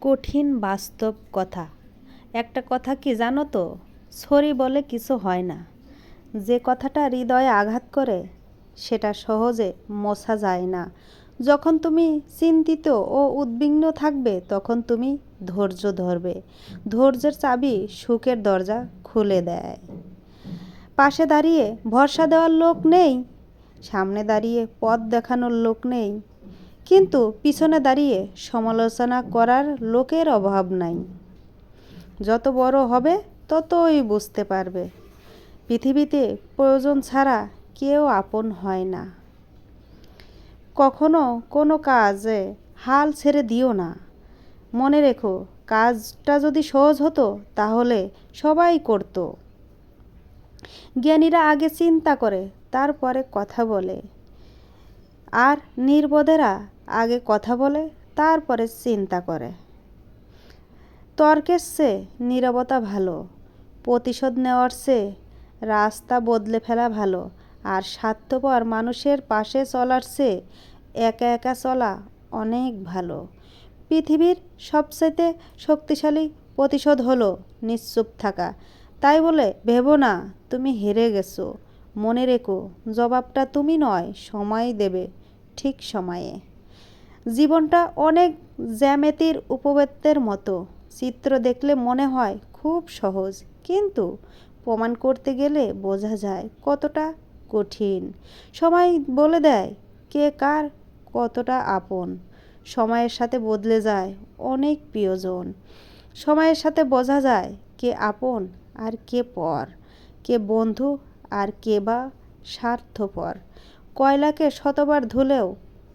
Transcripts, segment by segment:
কঠিন বাস্তব কথা। একটা কথা কি জানো তো, সরি বলে কিছু হয় না। যে কথাটা হৃদয়ে আঘাত করে সেটা সহজে মোছা যায় না। যখন তুমি চিন্তিত ও উদ্বিগ্ন থাকবে তখন তুমি ধৈর্য ধরবে। ধৈর্যের চাবি সুখের দরজা খুলে দেয়। পাশে দাঁড়িয়ে ভরসা দেওয়ার লোক নেই, সামনে দাঁড়িয়ে পথ দেখানোর লোক নেই, কিন্তু পিছনে দাঁড়িয়ে সমালোচনা করার লোকের অভাব নাই। যত বড় হবে ততই বুঝতে পারবে পৃথিবীতে প্রয়োজন ছাড়া কেউ আপন হয় না। কখনো কোনো কাজে হাল ছেড়ে দিও না। মনে রেখো, কাজটা যদি সহজ হতো তাহলে সবাই করত। জ্ঞানীরা আগে চিন্তা করে তারপরে কথা বলে, আর নির্বোধেরা আগে কথা বলে তারপরে চিন্তা করে। তর্কের চেয়ে নীরবতা ভালো, প্রতিশোধ নেওয়ার চেয়ে রাস্তা বদলে ফেলা ভালো, আর স্বার্থপর মানুষের পাশে চলার চেয়ে একা একা চলা অনেক ভালো। পৃথিবীর সবচেয়ে শক্তিশালী প্রতিশোধ হলো নিশ্চুপ থাকা। তাই বলে ভেবো না তুমি হেরে গেছো। মনে রেখো, জবাবটা তুমি নয়, সময় দেবে ঠিক সময়ে। জীবনটা অনেক জ্যামিতির উপবৃত্তের মতো। চিত্র দেখলে মনে হয় খুব সহজ, কিন্তু প্রমাণ করতে গেলে বোঝা যায় কতটা কঠিন। সময় বলে দেয় কে কার কতটা আপন। সময়ের সাথে বদলে যায় অনেক প্রিয়জন। সময়ের সাথে বোঝা যায় কে আপন আর কে পর, কে বন্ধু আর কে বা স্বার্থপর। কয়লাকে শতবার ধুলেও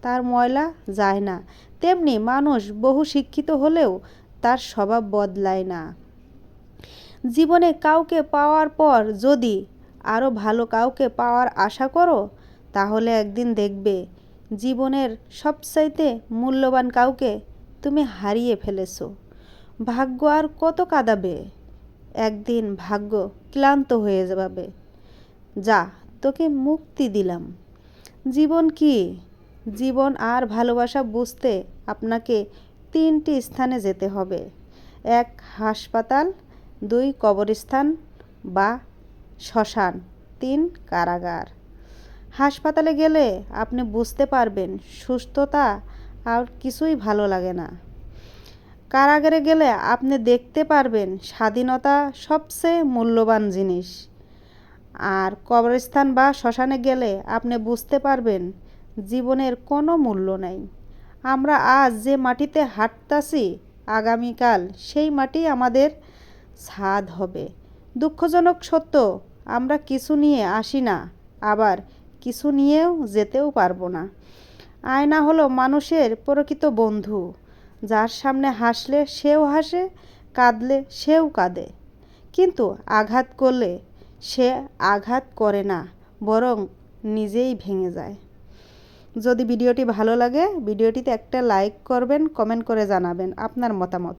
তার ময়লা যায় না, তেমনি মানুষ বহু শিক্ষিত হলেও তার স্বভাব বদলায় না। জীবনে কাউকে পাওয়ার পর যদি আরও ভালো কাউকে পাওয়ার আশা করো, তাহলে একদিন দেখবে জীবনের সবচাইতে মূল্যবান কাউকে তুমি হারিয়ে ফেলেছো। ভাগ্য আর কত কাঁদাবে, একদিন ভাগ্য ক্লান্ত হয়ে যাবে। যা, তোকে মুক্তি দিলাম। জীবন কি? জীবন আর ভালোবাসা বুঝতে আপনাকে 3টি স্থানে যেতে হবে। 1 হাসপাতাল, 2 কবরস্থান বা শ্মশান, 3 কারাগার। হাসপাতালে গেলে আপনি বুঝতে পারবেন সুস্থতা আর কিছুই ভালো লাগে না। কারাগারে গেলে আপনি দেখতে পারবেন স্বাধীনতা সবচেয়ে মূল্যবান জিনিস। আর কবরস্থান বা শ্মশানে গেলে আপনি বুঝতে পারবেন জীবনের কোনো মূল্য নেই। আমরা আজ যে মাটিতে হাঁটতাছি, আগামীকাল সেই মাটি আমাদের ছাদ হবে। দুঃখজনক সত্য, আমরা কিছু নিয়ে আসি না, আবার কিছু নিয়েও যেতেও পারবো না। আয়না হলো মানুষের প্রকৃত বন্ধু। যার সামনে হাসলে সেও হাসে, কাঁদলে সেও কাঁদে, কিন্তু আঘাত করলে সে আঘাত করে না, বরং নিজেই ভেঙে যায়। যদি ভিডিওটি ভালো লাগে, ভিডিওটিতে একটা লাইক করবেন, কমেন্ট করে জানাবেন আপনার মতামত।